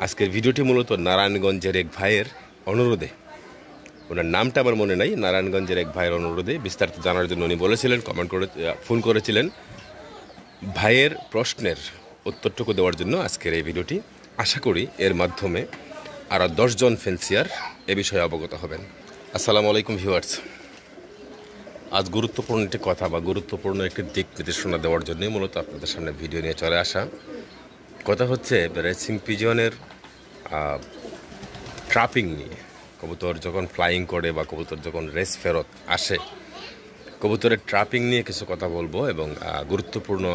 আজকের ভিডিওটি মূলত নারায়ণগঞ্জের এক ভাইয়ের অনুরোধে, ওনার নামটা আমার মনে নাই, নারায়ণগঞ্জের এক ভাইয়ের অনুরোধে বিস্তারিত জানার জন্য উনি বলেছিলেন, কমেন্ট করে ফোন করেছিলেন। ভাইয়ের প্রশ্নের উত্তরটুকু দেওয়ার জন্য আজকের এই ভিডিওটি। আশা করি এর মাধ্যমে আরও 10 জন ফেন্সিয়ার এ বিষয়ে অবগত হবেন। আসসালামু আলাইকুম ভিউয়ার্স। আজ গুরুত্বপূর্ণ একটি কথা বা গুরুত্বপূর্ণ একটি দিক নির্দেশনা দেওয়ার জন্যই মূলত আপনাদের সামনে ভিডিও নিয়ে চলে আসা। কথা হচ্ছে রেসিং পিজনের ট্রাপিং নিয়ে। কবুতর যখন ফ্লাইং করে বা কবুতর যখন রেস ফেরত আসে, কবুতরের ট্রাপিং নিয়ে কিছু কথা বলবো এবং গুরুত্বপূর্ণ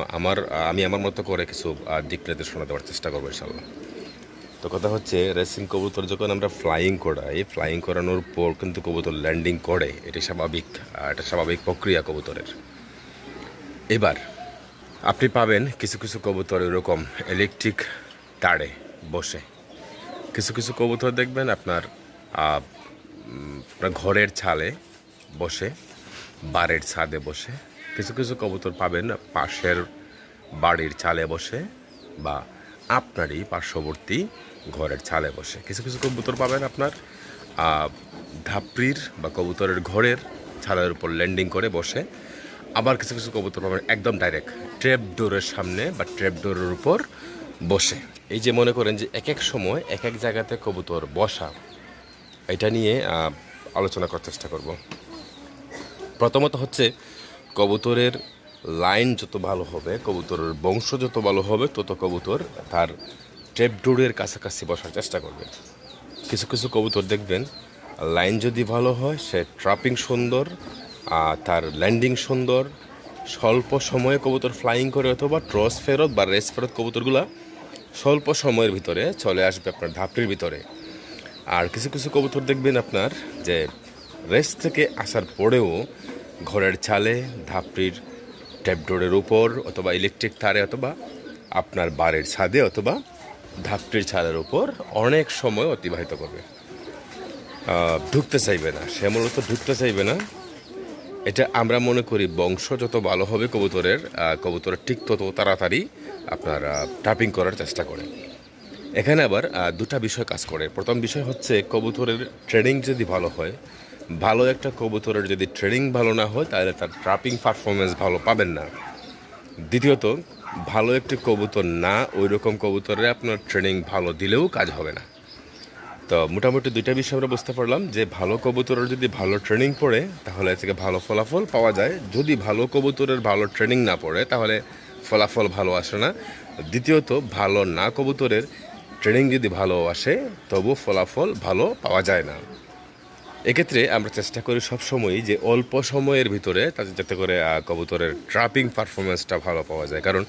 আমি আমার মতো করে কিছু দিক নির্দেশনা দেওয়ার চেষ্টা করবো ইনশাল্লাহ। তো কথা হচ্ছে রেসিং কবুতর যখন আমরা ফ্লাইং করাই, ফ্লাইং করানোর পর কিন্তু কবুতর ল্যান্ডিং করে, এটা স্বাভাবিক প্রক্রিয়া কবুতরের। এবার আপনি পাবেন কিছু কিছু কবুতর এরকম ইলেকট্রিক তারে বসে, কিছু কিছু কবুতর দেখবেন আপনার ঘরের ছালে বসে, বাড়ির ছাদে বসে, কিছু কিছু কবুতর পাবেন পাশের বাড়ির ছালে বসে বা আপনারই পার্শ্ববর্তী ঘরের ছালে বসে, কিছু কিছু কবুতর পাবেন আপনার ধাপড়ির বা কবুতরের ঘরের ছালের উপর ল্যান্ডিং করে বসে, আবার কিছু কিছু কবুতর পাবেন একদম ডাইরেক্ট ট্র্যাপ ডোরের সামনে বা ট্র্যাপ ডোরের উপর বসে। এই যে মনে করেন যে এক এক সময় এক এক জায়গাতে কবুতর বসা, এটা নিয়ে আলোচনা করার চেষ্টা করব। প্রথমত হচ্ছে কবুতরের লাইন যত ভালো হবে, কবুতরের বংশ যত ভালো হবে, তত কবুতর তার ট্র্যাপ ডোরের কাছাকাছি বসার চেষ্টা করবে। কিছু কিছু কবুতর দেখবেন লাইন যদি ভালো হয়, সে ট্রাপিং সুন্দর, তার ল্যান্ডিং সুন্দর, স্বল্প সময়ে কবুতর ফ্লাইং করে অথবা ট্রস ফেরত বা রেস ফেরত কবুতরগুলা স্বল্প সময়ের ভিতরে চলে আসবে আপনার ধাপড়ির ভিতরে। আর কিছু কিছু কবুতর দেখবেন আপনার যে রেস থেকে আসার পরেও ঘরের ছালে, ধাপড়ির ট্যাপডোরের উপর অথবা ইলেকট্রিক তারে অথবা আপনার বাড়ির ছাদে অথবা ধাপড়ির ছাদের উপর অনেক সময় অতিবাহিত করবে, ঢুকতে চাইবে না, সে মূলত ঢুকতে চাইবে না। এটা আমরা মনে করি বংশ যত ভালো হবে কবুতরের ঠিক তত তাড়াতাড়ি আপনার ট্রাপিং করার চেষ্টা করে। এখানে আবার দুটা বিষয় কাজ করে। প্রথম বিষয় হচ্ছে কবুতরের ট্রেনিং যদি ভালো হয়, ভালো একটা কবুতরের যদি ট্রেনিং ভালো না হয় তাহলে তার ট্রাপিং পারফরমেন্স ভালো পাবেন না। দ্বিতীয়ত ভালো একটি কবুতর না, ওই রকম কবুতরে আপনার ট্রেনিং ভালো দিলেও কাজ হবে না। তো মোটামুটি দুইটা বিষয় আমরা বুঝতে পারলাম যে ভালো কবুতরের যদি ভালো ট্রেনিং পড়ে তাহলে থেকে ভালো ফলাফল পাওয়া যায়, যদি ভালো কবুতরের ভালো ট্রেনিং না পড়ে তাহলে ফলাফল ভালো আসে না। দ্বিতীয়ত ভালো না কবুতরের ট্রেনিং যদি ভালো আসে তবু ফলাফল ভালো পাওয়া যায় না। এক্ষেত্রে আমরা চেষ্টা করি সবসময়ই যে অল্প সময়ের ভিতরে যাতে করে কবুতরের ট্রাপিং পারফরমেন্সটা ভালো পাওয়া যায়। কারণ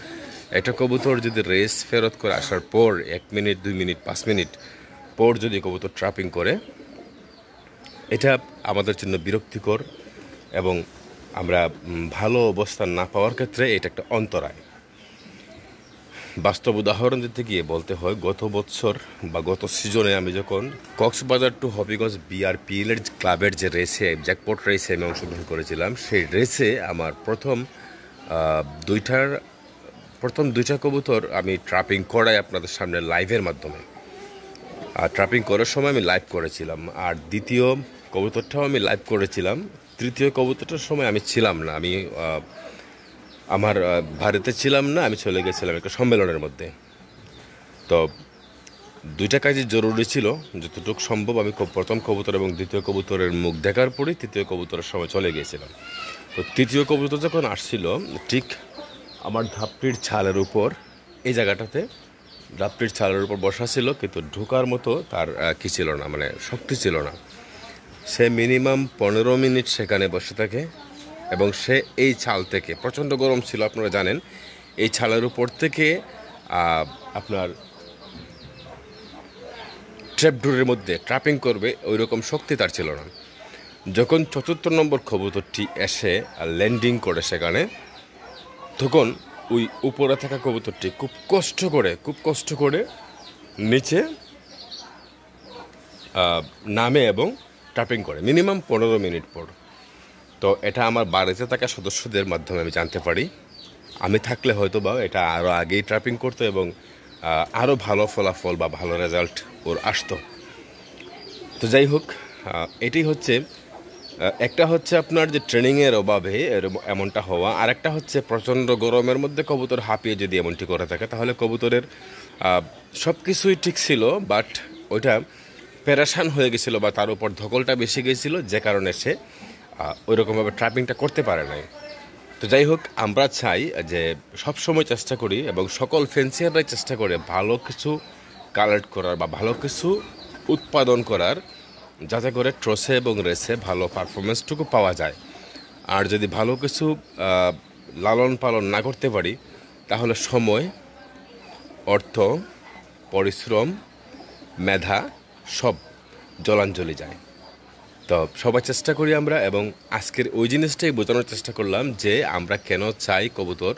একটা কবুতর যদি রেস ফেরত করে আসার পর 1 মিনিট 2 মিনিট 5 মিনিট পর যদি কবুতর ট্রাপিং করে, এটা আমাদের জন্য বিরক্তিকর এবং আমরা ভালো অবস্থান না পাওয়ার ক্ষেত্রে এটা একটা অন্তরায়। বাস্তব উদাহরণ দিতে গিয়ে বলতে হয়, গত বছর বা গত সিজনে আমি যখন কক্সবাজার টু হবিগঞ্জ BRPL এর ক্লাবের যে রেসে, জ্যাকপট রেসে আমি অংশগ্রহণ করেছিলাম, সেই রেসে আমার প্রথম দুইটা কবুতর আমি ট্রাপিং করাই আপনাদের সামনে লাইভের মাধ্যমে। আর ট্রাপিং করার সময় আমি লাইভ করেছিলাম, আর দ্বিতীয় কবুতরটাও আমি লাইভ করেছিলাম। তৃতীয় কবুতরটার সময় আমি ছিলাম না, আমি আমার ভারতে ছিলাম না, আমি চলে গেছিলাম একটা সম্মেলনের মধ্যে। তো দুইটা কাজই জরুরি ছিল, যতটুকু সম্ভব আমি প্রথম কবুতর এবং দ্বিতীয় কবুতরের মুখ দেখার পরই তৃতীয় কবুতরের সময় চলে গিয়েছিলাম। তো তৃতীয় কবুতর যখন আসছিল ঠিক আমার ধাপড়ির ছালের উপর, এই জায়গাটাতে ধাপড়ির ছালের উপর বসা ছিল, কিন্তু ঢোকার মতো তার কি ছিল না, মানে শক্তি ছিল না। সে মিনিমাম 15 মিনিট সেখানে বসে থাকে এবং সে এই ছাল থেকে, প্রচণ্ড গরম ছিল আপনারা জানেন, এই ছালের উপর থেকে আপনার ট্র্যাপডোরের মধ্যে ট্রাপিং করবে ওই রকম শক্তি তার ছিল না। যখন 4র্থ নম্বর কবুতরটি এসে ল্যান্ডিং করে সেখানে, তখন ওই উপরে থাকা কবুতরটি খুব কষ্ট করে নিচে নামে এবং ট্রাপিং করে মিনিমাম 15 মিনিট পর। তো এটা আমার বাড়িতে থাকা সদস্যদের মাধ্যমে আমি জানতে পারি। আমি থাকলে হয়তো বা এটা আরও আগেই ট্রাপিং করতো এবং আরও ভালো ফলাফল বা ভালো রেজাল্ট ওর আসতো। তো যাই হোক, এটাই হচ্ছে একটা হচ্ছে আপনার যে ট্রেনিংয়ের অভাবে এমনটা হওয়া, আর একটা হচ্ছে প্রচণ্ড গরমের মধ্যে কবুতর হাঁপিয়ে যদি এমনটি করে থাকে তাহলে কবুতরের সব কিছুই ঠিক ছিল, বাট ওইটা প্যারাশান হয়ে গেছিলো বা তার উপর ধকলটা বেশি গেছিলো, যে কারণে সে ওইরকমভাবে ট্র্যাপিংটা করতে পারে নাই। তো যাই হোক, আমরা চাই যে সব সময় চেষ্টা করি এবং সকল ফেন্সিয়াররাই চেষ্টা করে ভালো কিছু কালেক্ট করার বা ভালো কিছু উৎপাদন করার, যাতে করে ট্রসে এবং রেসে ভালো পারফরমেন্সটুকু পাওয়া যায়। আর যদি ভালো কিছু লালন পালন না করতে পারি তাহলে সময়, অর্থ, পরিশ্রম, মেধা সব জলাঞ্জলি যায়। তো সবাই চেষ্টা করি আমরা, এবং আজকের ওই জিনিসটাই বোঝানোর চেষ্টা করলাম যে আমরা কেন চাই কবুতর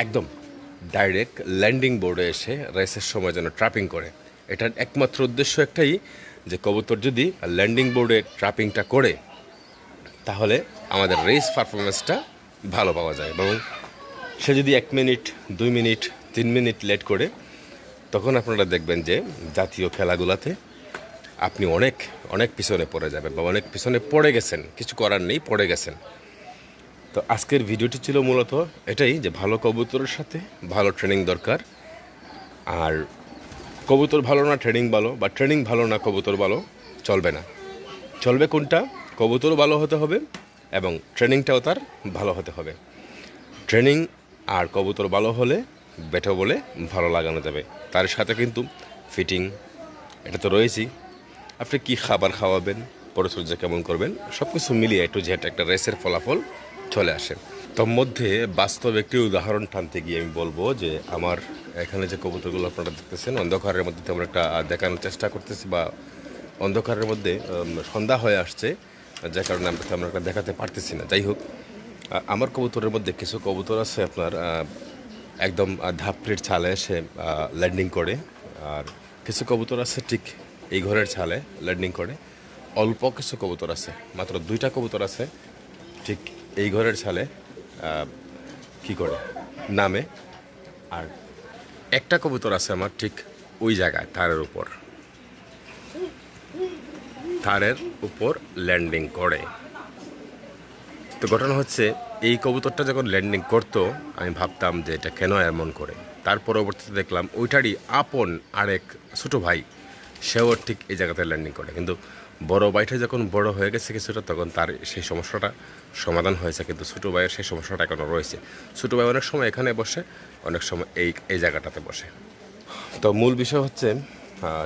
একদম ডাইরেক্ট ল্যান্ডিং বোর্ডে এসে রেসের সময় যেন ট্র্যাপিং করে। এটার একমাত্র উদ্দেশ্য একটাই, যে কবুতর যদি ল্যান্ডিং বোর্ডে ট্র্যাপিংটা করে তাহলে আমাদের রেস পারফরমেন্সটা ভালো পাওয়া যায়, এবং সে যদি 1 মিনিট, 2 মিনিট, 3 মিনিট লেট করে, তখন আপনারা দেখবেন যে জাতীয় খেলাগুলোতে আপনি অনেক অনেক পিছনে পড়ে যাবেন বা অনেক পিছনে পড়ে গেছেন, কিছু করার নেই, পড়ে গেছেন। তো আজকের ভিডিওটি ছিল মূলত এটাই, যে ভালো কবুতরের সাথে ভালো ট্রেনিং দরকার। আর কবুতর ভালো না ট্রেনিং ভালো, বা ট্রেনিং ভালো না কবুতর ভালো, চলবে না। চলবে কোনটা? কবুতরও ভালো হতে হবে এবং ট্রেনিংটাও তার ভালো হতে হবে। ট্রেনিং আর কবুতর ভালো হলে বেটো বলে ভালো লাগানো যাবে। তার সাথে কিন্তু ফিটিং, এটা তো রয়েছেই। আপনি কি খাবার খাওয়াবেন, পরিচর্যা কেমন করবেন, সব কিছু মিলিয়ে একটু যেটা একটা রেসের ফলাফল চলে আসে। তোর মধ্যে বাস্তব একটি উদাহরণ টানতে গিয়ে আমি বলবো যে আমার এখানে যে কবুতরগুলো আপনারা দেখতেছেন, অন্ধকারের মধ্যে তেমন একটা দেখানোর চেষ্টা করতেছি, বা অন্ধকারের মধ্যে সন্ধ্যা হয়ে আসছে, যে কারণে আমরা তেমন একটা দেখাতে পারতেছি না। যাই হোক, আমার কবুতরের মধ্যে কিছু কবুতর আছে আপনার একদম ধাপড়ির ছালে এসে ল্যান্ডিং করে, আর কিছু কবুতর আছে ঠিক এই ঘরের ছালে ল্যান্ডিং করে। অল্প কিছু কবুতর আছে, মাত্র 2টা কবুতর আছে ঠিক এই ঘরের ছালে কি করে নামে, আর একটা কবুতর আছে আমার ঠিক ওই জায়গায় তারের উপর ল্যান্ডিং করে। তো ঘটনা হচ্ছে, এই কবুতরটা যখন ল্যান্ডিং করতো আমি ভাবতাম যে এটা কেন এমন করে। তার পরবর্তীতে দেখলাম ওইটারই আপন আরেক ছোটো ভাই, সেও ঠিক এই জায়গাতে ল্যান্ডিং করে। কিন্তু বড় ভাইটা যখন বড় হয়ে গেছে কিছুটা, তখন তার সেই সমস্যাটা সমাধান হয়েছে, কিন্তু ছোটো ভাইয়ের সেই সমস্যাটা এখনও রয়েছে। ছোটো ভাই অনেক সময় এখানে বসে, অনেক সময় এই জায়গাটাতে বসে। তো মূল বিষয় হচ্ছে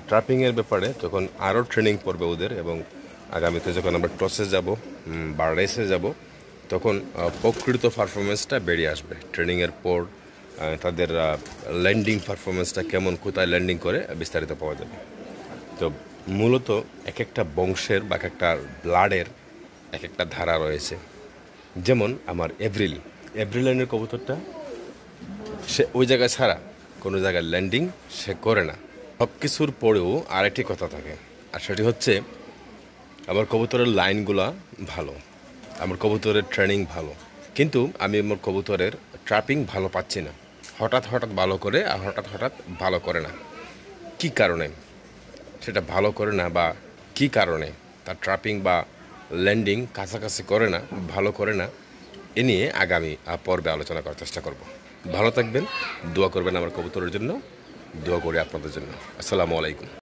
ট্র্যাপিংয়ের ব্যাপারে যখন আরও ট্রেনিং পড়বে ওদের, এবং আগামীতে যখন আমরা টসে যাব বা রেসে যাব, তখন প্রকৃত পারফরমেন্সটা বেরিয়ে আসবে। ট্রেনিংয়ের পর তাদের ল্যান্ডিং পারফরমেন্সটা কেমন, কোথায় ল্যান্ডিং করে, বিস্তারিত পাওয়া যাবে। তো মূলত এক একটা বংশের বা এক একটা ব্লাডের এক একটা ধারা রয়েছে। যেমন আমার এভরিলাইনের কবুতরটা, সে ওই জায়গায় ছাড়া কোনো জায়গায় ল্যান্ডিং সে করে না। সব কিছুর পরেও আরেকটি কথা থাকে, আর সেটি হচ্ছে আমার কবুতরের লাইনগুলা ভালো, আমার কবুতরের ট্রেনিং ভালো, কিন্তু আমি আমার কবুতরের ট্র্যাপিং ভালো পাচ্ছি না। হঠাৎ হঠাৎ ভালো করে আর হঠাৎ হঠাৎ ভালো করে না। কি কারণে সেটা ভালো করে না, বা কি কারণে তার ট্র্যাপিং বা ল্যান্ডিং কাছাকাছি করে না, ভালো করে না, এ নিয়ে আগামী পর্বে আলোচনা করার চেষ্টা করব। ভালো থাকবেন, দোয়া করবেন আমার কবুতরের জন্য, দোয়া করি আপনাদের জন্য। আসসালামু আলাইকুম।